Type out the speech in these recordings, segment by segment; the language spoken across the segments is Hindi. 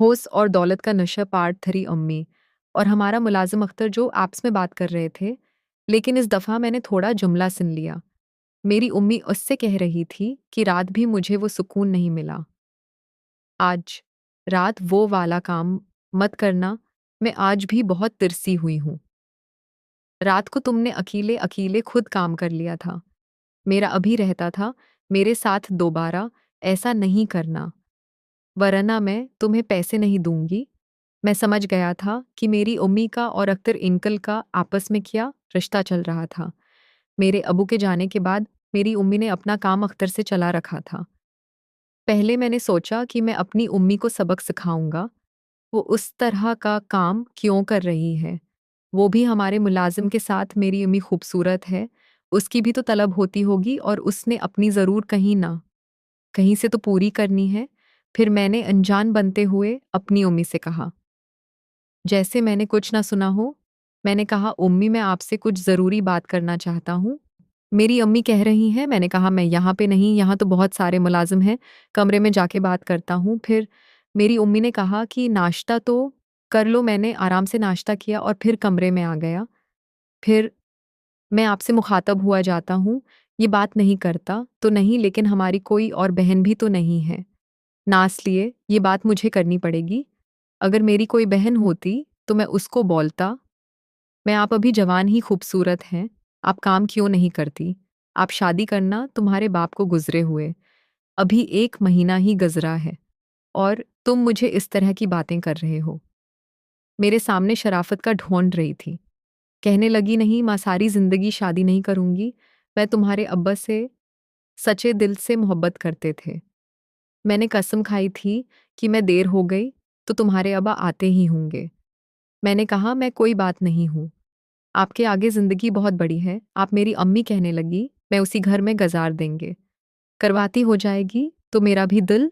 होश और दौलत का नशा पार थरी अम्मी और हमारा मुलाजिम अख्तर जो आपस में बात कर रहे थे। लेकिन इस दफ़ा मैंने थोड़ा जुमला सुन लिया। मेरी उम्मी उससे कह रही थी कि रात भी मुझे वो सुकून नहीं मिला। आज रात वो वाला काम मत करना, मैं आज भी बहुत तिरसी हुई हूँ। रात को तुमने अकेले अकेले खुद काम कर लिया था। मेरा अभी रहता था मेरे साथ दोबारा ऐसा नहीं करना, वरना मैं तुम्हें पैसे नहीं दूंगी। मैं समझ गया था कि मेरी उम्मी का और अख्तर अंकल का आपस में क्या रिश्ता चल रहा था। मेरे अबू के जाने के बाद मेरी उम्मी ने अपना काम अख्तर से चला रखा था। पहले मैंने सोचा कि मैं अपनी उम्मी को सबक सिखाऊंगा, वो उस तरह का काम क्यों कर रही है। वो भी हमारे मुलाजिम के साथ मेरी उम्मी खूबसूरत है, उसकी भी तो तलब होती होगी और उसने अपनी ज़रूर कहीं ना कहीं से तो पूरी करनी है। फिर मैंने अनजान बनते हुए अपनी उम्मी से कहा, जैसे मैंने कुछ ना सुना हो। मैंने कहा, उम्मी मैं आपसे कुछ ज़रूरी बात करना चाहता हूँ। मेरी अम्मी कह रही हैं। मैंने कहा, मैं यहाँ पे नहीं, यहाँ तो बहुत सारे मुलाजिम हैं, कमरे में जाके बात करता हूँ। फिर मेरी उम्मी ने कहा कि नाश्ता तो कर लो। मैंने आराम से नाश्ता किया और फिर कमरे में आ गया। फिर मैं आपसे मुखातब हुआ जाता हूँ, ये बात नहीं करता तो नहीं, लेकिन हमारी कोई और बहन भी तो नहीं है ना, इसलिए ये बात मुझे करनी पड़ेगी। अगर मेरी कोई बहन होती तो मैं उसको बोलता, मैं आप अभी जवान ही खूबसूरत हैं, आप काम क्यों नहीं करती? आप शादी करना तुम्हारे बाप को गुज़रे हुए, अभी 1 महीना ही गुज़रा है और तुम मुझे इस तरह की बातें कर रहे हो। मेरे सामने शराफ़त का ढोंढ रही थी। कहने लगी, नहीं माँ, सारी ज़िंदगी शादी नहीं करूँगी। मैं तुम्हारे अब्बा से सच्चे दिल से मोहब्बत करते थे। मैंने कसम खाई थी कि मैं देर हो गई तो तुम्हारे अब्बा आते ही होंगे। मैंने कहा, मैं कोई बात नहीं हूँ, आपके आगे ज़िंदगी बहुत बड़ी है। आप मेरी अम्मी कहने लगी, मैं उसी घर में गुज़ार देंगे। करवाती हो जाएगी तो मेरा भी दिल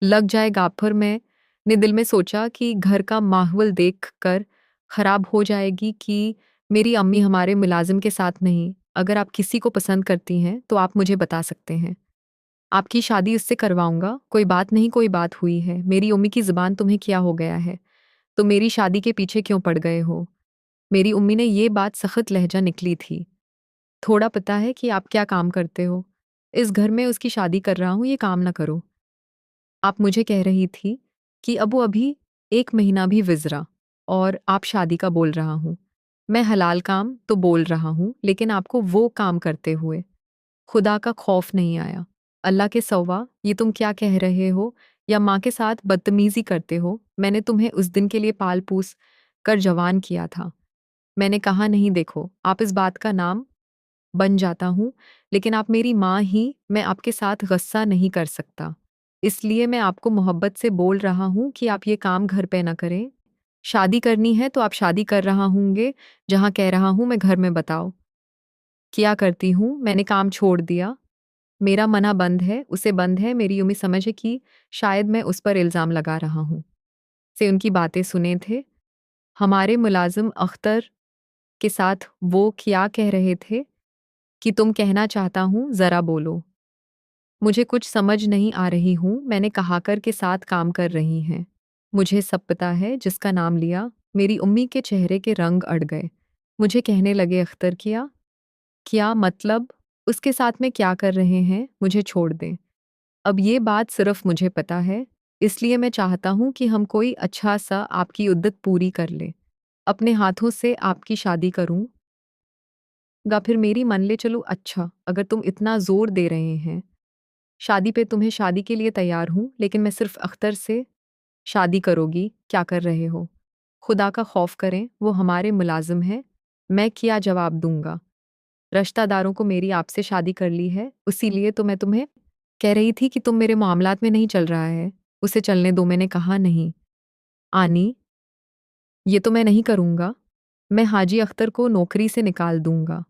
लग जाएगा। फिर मैंने दिल में सोचा कि घर का माहौल देख कर ख़राब हो जाएगी कि मेरी अम्मी हमारे मुलाजिम के साथ नहीं। अगर आप किसी को पसंद करती हैं तो आप मुझे बता सकते हैं, आपकी शादी उससे करवाऊंगा। कोई बात नहीं, कोई बात हुई है। मेरी उम्मी की ज़ुबान तुम्हें क्या हो गया है? तो मेरी शादी के पीछे क्यों पड़ गए हो? मेरी उम्मी ने ये बात सख्त लहजा निकली थी। थोड़ा पता है कि आप क्या काम करते हो? इस घर में उसकी शादी कर रहा हूँ, ये काम ना करो। आप मुझे कह रही थी कि अबू अभी 1 महीना भी गुज़रा और आप शादी का बोल रहा हूँ। मैं हलाल काम तो बोल रहा हूँ, लेकिन आपको वो काम करते हुए खुदा का खौफ नहीं आया। अल्लाह के सवा ये तुम क्या कह रहे हो? या माँ के साथ बदतमीज़ी करते हो? मैंने तुम्हें उस दिन के लिए पाल-पूस कर जवान किया था। मैंने कहा, नहीं देखो, आप इस बात का नाम बन जाता हूँ, लेकिन आप मेरी माँ ही, मैं आपके साथ गुस्सा नहीं कर सकता। इसलिए मैं आपको मोहब्बत से बोल रहा हूँ कि आप ये काम घर पे ना करें। शादी करनी है तो आप शादी कर रहा होंगे, जहाँ कह रहा हूँ मैं घर में बताओ। क्या करती हूँ, मैंने काम छोड़ दिया। मेरा मना बंद है, उसे बंद है। मेरी उम्मीद समझ है कि शायद मैं उस पर इल्ज़ाम लगा रहा हूँ। से उनकी बातें सुने थे। हमारे मुलाज़िम अख्तर के साथ वो क्या कह रहे थे कि तुम कहना चाहता हूँ, ज़रा बोलो। मुझे कुछ समझ नहीं आ रही हूँ। मैंने कहाकर के साथ काम कर रही हैं। मुझे सब पता है, जिसका नाम लिया मेरी उम्मी के चेहरे के रंग अड़ गए। मुझे कहने लगे, अख्तर क्या? क्या मतलब? उसके साथ में क्या कर रहे हैं? मुझे छोड़ दें। अब ये बात सिर्फ मुझे पता है, इसलिए मैं चाहता हूँ कि हम कोई अच्छा सा आपकी उद्दत पूरी कर लें। अपने हाथों से आपकी शादी करूँगा। फिर मेरी मान ले चलो। अच्छा, अगर तुम इतना ज़ोर दे रहे हैं शादी पे, तुम्हें शादी के लिए तैयार हूँ, लेकिन मैं सिर्फ अख्तर से शादी करोगी? क्या कर रहे हो? खुदा का खौफ करें, वो हमारे मुलाजिम हैं। मैं क्या जवाब दूंगा? रिश्तेदारों को मेरी आपसे शादी कर ली है, इसीलिए तो मैं तुम्हें कह रही थी कि तुम मेरे मामलात में नहीं चल रहा है, उसे चलने दो। मैंने कहा, नहीं आनी, ये तो मैं नहीं करूँगा। मैं हाजी अख्तर को नौकरी से निकाल दूँगा।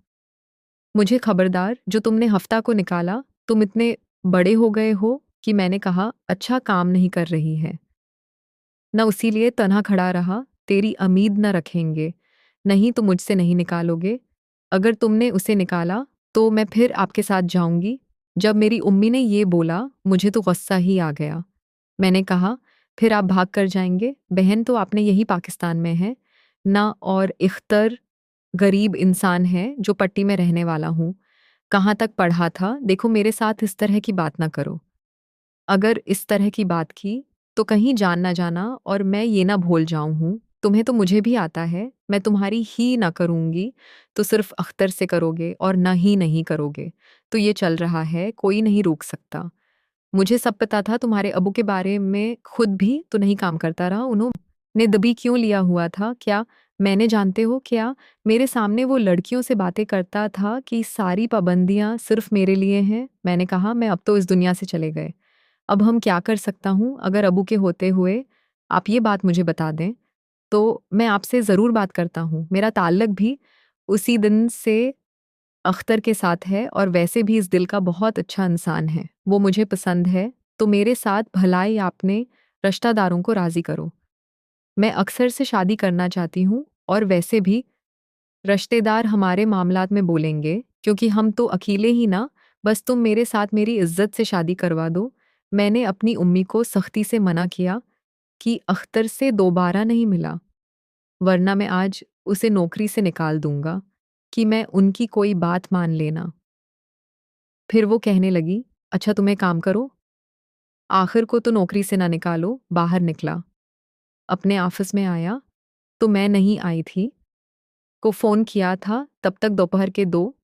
मुझे खबरदार, जो तुमने हफ्ता को निकाला, तुम इतने बड़े हो गए हो कि मैंने कहा, अच्छा काम नहीं कर रही है। न इसीलिए तन्हा खड़ा रहा, तेरी उम्मीद न रखेंगे। नहीं तो मुझसे नहीं निकालोगे। अगर तुमने उसे निकाला, तो मैं फिर आपके साथ जाऊँगी। जब मेरी उम्मी ने ये बोला, मुझे तो गुस्सा ही आ गया। मैंने कहा, फिर आप भाग कर जाएँगे? बहन तो आपने यही पाकिस्तान में है ना, और इख्तर गरीब इंसान है जो पट्टी में रहने वाला हूँ। कहाँ तक पढ़ा था? देखो मेरे साथ इस तरह की बात ना करो। अगर इस तरह की बात की, तो कहीं जान ना जाना और मैं ये ना भूल जाऊँ हूँ। तुम्हें तो मुझे भी आता है, मैं तुम्हारी ही ना करूँगी, तो सिर्फ़ अख्तर से करोगे और ना ही नहीं करोगे। तो ये चल रहा है, कोई नहीं रोक सकता। मुझे सब पता था तुम्हारे अब्बू के बारे में, खुद भी तो नहीं काम करता रहा, उन्होंने दबी क्यों लिया हुआ था? क्या मैंने जानते हो क्या? मेरे सामने वो लड़कियों से बातें करता था कि सारी पाबंदियाँ सिर्फ़ मेरे लिए हैं। मैंने कहा मैं अब तो इस दुनिया से चले गए। अब हम क्या कर सकता हूँ? अगर अब्बू के होते हुए आप ये बात मुझे बता दें, तो मैं आपसे ज़रूर बात करता हूँ। मेरा ताल्लुक भी उसी दिन से अख्तर के साथ है और वैसे भी इस दिल का बहुत अच्छा इंसान है। वो मुझे पसंद है, तो मेरे साथ भलाई आपने रिश्तेदारों को राज़ी करो। मैं अक्सर से शादी करना चाहती हूँ और वैसे भी रिश्तेदार हमारे मामलात में बोलेंगे, क्योंकि हम तो अकेले ही ना, बस तुम मेरे साथ मेरी इज़्ज़त से शादी करवा दो। मैंने अपनी उम्मी को सख्ती से मना किया कि अख्तर से दोबारा नहीं मिला, वरना मैं आज उसे नौकरी से निकाल दूँगा कि मैं उनकी कोई बात मान लेना। फिर वो कहने लगी, अच्छा तुम एक काम करो, आखिर को तो नौकरी से ना निकालो, बाहर निकला। अपने ऑफ़िस में आया, तो मैं नहीं आई थी, को फ़ोन किया था, तब तक दोपहर के 2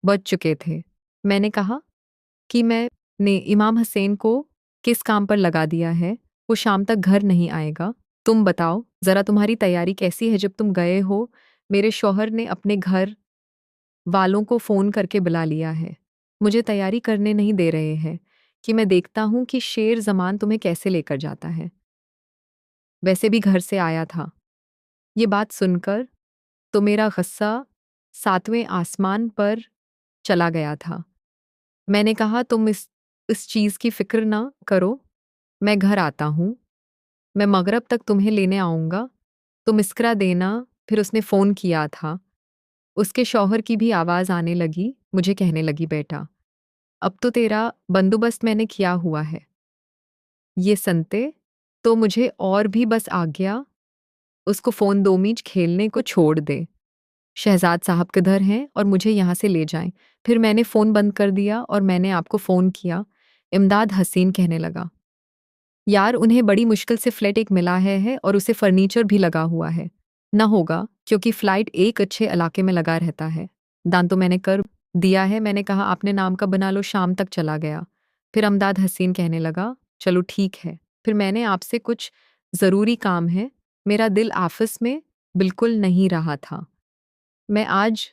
बज चुके थे। मैंने कहा कि मैंने इमाम हुसैन को किस काम पर लगा दिया है, वो शाम तक घर नहीं आएगा। तुम बताओ, ज़रा तुम्हारी तैयारी कैसी है जब तुम गए हो? मेरे शौहर ने अपने घर वालों को फ़ोन करके बुला लिया है। मुझे तैयारी करने नहीं दे रहे हैं कि मैं देखता हूँ कि शेर ज़मान तुम्हें कैसे लेकर जाता है। वैसे भी घर से आया था। ये बात सुनकर तो मेरा गुस्सा 7वें आसमान पर चला गया था। मैंने कहा तुम इस चीज़ की फ़िक्र ना करो, मैं घर आता हूँ। मैं मगरिब तक तुम्हें लेने आऊँगा। तुम इस्करा देना। फिर उसने फ़ोन किया था। उसके शौहर की भी आवाज़ आने लगी, मुझे कहने लगी बेटा, अब तो तेरा बंदोबस्त मैंने किया हुआ है। ये सुनते तो मुझे और भी बस आ गया, उसको फ़ोन 2 मीच खेलने को छोड़ दे। शहज़ाद साहब किधर हैं और मुझे यहाँ से ले जाएँ। फिर मैंने फ़ोन बंद कर दिया और मैंने आपको फ़ोन किया। इमदाद हसीन कहने लगा, यार उन्हें बड़ी मुश्किल से फ्लैट एक मिला है और उसे फर्नीचर भी लगा हुआ है। ना होगा, क्योंकि फ्लाइट एक अच्छे इलाके में लगा रहता है। दान तो मैंने कर दिया है। मैंने कहा आपने नाम का बना लो, शाम तक चला गया। फिर अमदाद हसीन कहने लगा, चलो ठीक है। फिर मैंने आपसे कुछ ज़रूरी काम है। मेरा दिल ऑफ़िस में बिल्कुल नहीं रहा था। मैं आज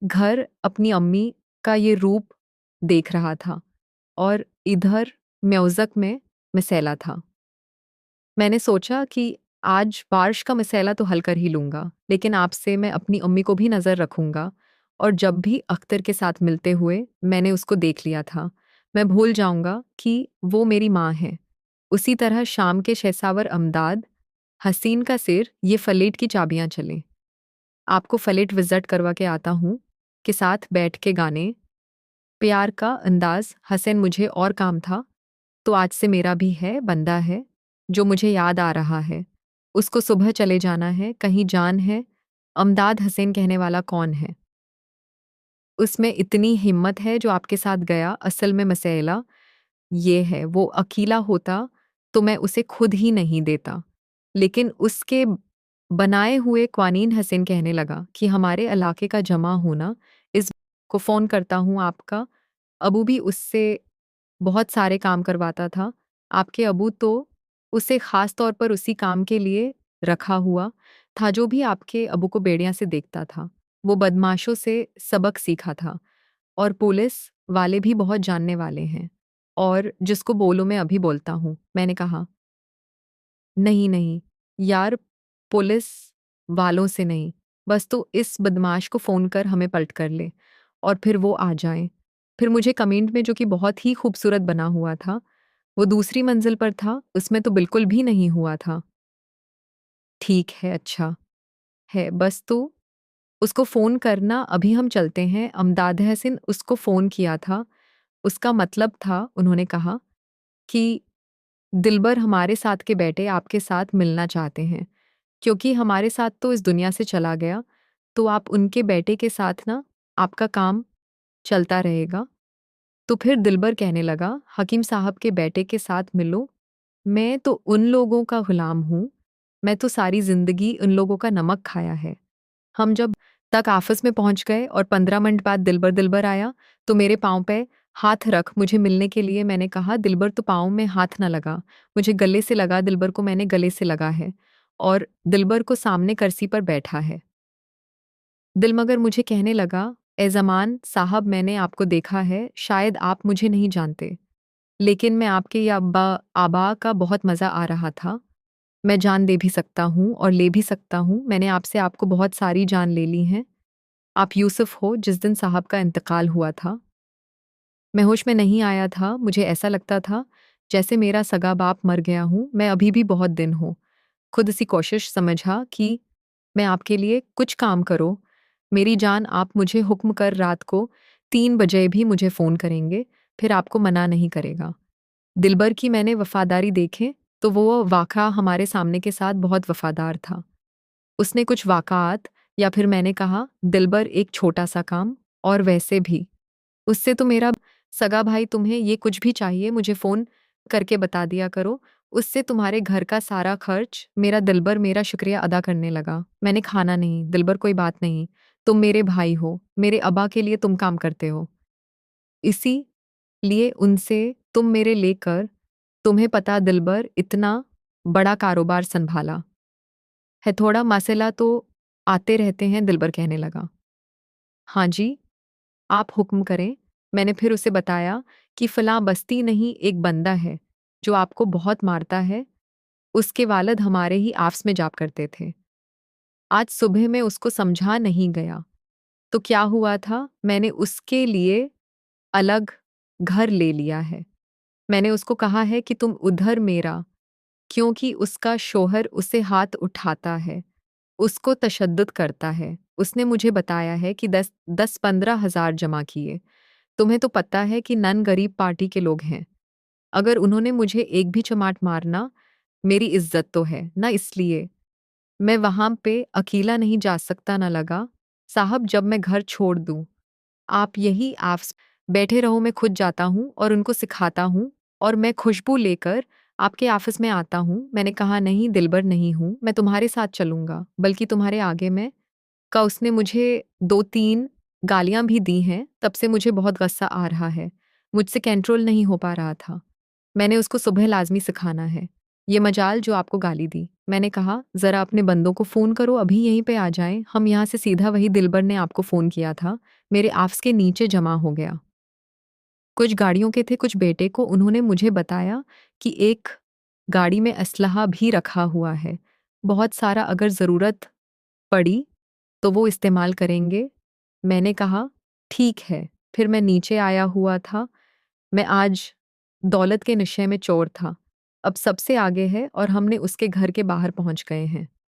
घर अपनी अम्मी का ये रूप देख रहा था और इधर म्यूज़िक में मसैला था। मैंने सोचा कि आज बारिश का मसला तो हल कर ही लूँगा, लेकिन आपसे मैं अपनी अम्मी को भी नज़र रखूँगा और जब भी अख्तर के साथ मिलते हुए मैंने उसको देख लिया था, मैं भूल जाऊँगा कि वो मेरी माँ है। उसी तरह शाम के शहसावर अमदाद हसीन का सिर ये फ्लैट की चाबियाँ चलें। आपको फ्लैट विज़िट करवा के आता हूँ, के साथ बैठ के गाने, प्यार का अंदाज़, हसन मुझे और काम था, तो आज से मेरा भी है, बंदा है, जो मुझे याद आ रहा है। उसको सुबह चले जाना है, कहीं जान है। अमदाद हसन कहने वाला कौन है? उसमें इतनी हिम्मत है जो आपके साथ गया, असल में मसला ये है, वो अकेला होता तो मैं उसे खुद ही नहीं देता। लेकिन उसके बनाए हुए क़वानीन हसन कहने लगा कि हमारे इलाके का जमा होना, इस को फ़ोन करता हूँ आपका अबू भी उससे बहुत सारे काम करवाता था। आपके अबू तो उसे ख़ास तौर पर उसी काम के लिए रखा हुआ था, जो भी आपके अबू को बेड़ियाँ से देखता था। वो बदमाशों से सबक सीखा था और पुलिस वाले भी बहुत जानने वाले हैं। और जिसको बोलो मैं अभी बोलता हूँ। मैंने कहा, नहीं, नहीं, यार पुलिस वालों से नहीं, बस तू इस बदमाश को फ़ोन कर हमें पलट कर ले और फिर वो आ जाएँ। फिर मुझे कमेंट में जो कि बहुत ही खूबसूरत बना हुआ था, वो दूसरी मंज़िल पर था, उसमें तो बिल्कुल भी नहीं हुआ था। ठीक है, अच्छा है, बस तू उसको फ़ोन करना, अभी हम चलते हैं। अमदाद हसन उसको फ़ोन किया था, उसका मतलब था उन्होंने कहा कि दिलबर हमारे साथ के बेटे आपके साथ मिलना चाहते हैं, क्योंकि हमारे साथ तो इस दुनिया से चला गया, तो आप उनके बेटे के साथ ना आपका काम चलता रहेगा। तो फिर दिलबर कहने लगा, हकीम साहब के बेटे के साथ मिलो, मैं तो उन लोगों का गुलाम हूँ, मैं तो सारी ज़िंदगी उन लोगों का नमक खाया है। हम जब तक ऑफ़िस में पहुँच गए और 15 मिनट बाद दिलबर दिलबर आया, तो मेरे पाँव पे हाथ रख मुझे मिलने के लिए मैंने कहा, दिलबर तो पाँव में हाथ ना लगा, मुझे गले से लगा, दिलबर को मैंने गले से लगा है और दिलबर को सामने कुर्सी पर बैठा है। दिलमगर मुझे कहने लगा, ए ज़मान साहब मैंने आपको देखा है, शायद आप मुझे नहीं जानते, लेकिन मैं आपके ये अब्बा आबा का बहुत मज़ा आ रहा था। मैं जान दे भी सकता हूँ और ले भी सकता हूँ, मैंने आपसे आपको बहुत सारी जान ले ली हैं। आप यूसुफ हो जिस दिन साहब का इंतकाल हुआ था। मैं होश में नहीं आया था, मुझे ऐसा लगता था जैसे मेरा सगा बाप मर गया हूँ, मैं अभी भी बहुत दिन हूँ। खुद सी कोशिश समझा कि मैं आपके लिए कुछ काम करो। मेरी जान आप मुझे हुक्म कर रात को 3 बजे भी मुझे फ़ोन करेंगे, फिर आपको मना नहीं करेगा। दिलबर की मैंने वफ़ादारी देखे, तो वो वाक़या हमारे सामने के साथ बहुत वफ़ादार था। उसने कुछ वाक़ात या फिर मैंने कहा दिलबर एक छोटा-सा काम और वैसे भी उससे तो मेरा सगा भाई तुम्हें ये कुछ भी चाहिए मुझे फ़ोन करके बता दिया करो, उससे तुम्हारे घर का सारा खर्च मेरा दिलबर मेरा शुक्रिया अदा करने लगा। मैंने खाना नहीं, दिलबर कोई बात नहीं, तुम मेरे भाई हो, मेरे अब्बा के लिए तुम काम करते हो। इसीलिए उनसे तुम मेरे लेकर तुम्हें पता दिलबर इतना बड़ा कारोबार सँभाला है, थोड़ा मसला तो आते रहते हैं, दिलबर कहने लगा। हाँ जी, आप हुक्म करें। मैंने फिर उसे बताया कि फ़लाँ बस्ती नहीं एक बंदा है, जो आपको बहुत मारता है, उसके वालिद हमारे ही ऑफ़िस में जॉब करते थे। आज सुबह मैं उसको समझा नहीं गया, तो क्या हुआ था, मैंने उसके लिए अलग घर ले लिया है। मैंने उसको कहा है कि तुम उधर मेरा क्योंकि उसका शौहर उसे हाथ उठाता है, उसको तशद्दुद करता है। उसने मुझे बताया है कि 10-15 हज़ार जमा किए। तुम्हें तो पता है कि नन गरीब पार्टी के लोग हैं। अगर उन्होंने मुझे एक भी चमाट मारना, मेरी इज़्ज़त तो है, ना इसलिए। मैं वहाँ पे अकेला नहीं जा सकता ना लगा। साहब जब मैं घर छोड़ दूँ, आप यही आफ़्स बैठे रहो मैं खुद जाता हूँ और उनको सिखाता हूँ और मैं खुशबू लेकर आपके ऑफ़िस में आता हूँ। मैंने कहा नहीं दिलबर नहीं हूँ, मैं तुम्हारे साथ चलूँगा, बल्कि तुम्हारे आगे मैं का उसने मुझे 2-3 गालियाँ भी दी हैं, तब से मुझे बहुत गुस्सा आ रहा है। मुझसे कंट्रोल नहीं हो पा रहा था। मैंने उसको सुबह लाज़मी सिखाना है। ये मजाल जो आपको गाली दी। मैंने कहा, "ज़रा अपने बंदों को फ़ोन करो, अभी यहीं पे आ जाएँ। हम यहाँ से सीधा वही दिलबर ने आपको फ़ोन किया था, मेरे ऑफ़िस के नीचे जमा हो गया।" कुछ गाड़ियों के थे, कुछ बेटे को उन्होंने मुझे बताया कि एक गाड़ी में असलहा भी रखा हुआ है। बहुत सारा अगर ज़रूरत पड़ी तो वो इस्तेमाल करेंगे। मैंने कहा, ठीक है। फिर मैं नीचे आया हुआ था। मैं आज दौलत के नशे में चोर था। अब सबसे आगे है और हमने उसके घर के बाहर पहुँच गए हैं।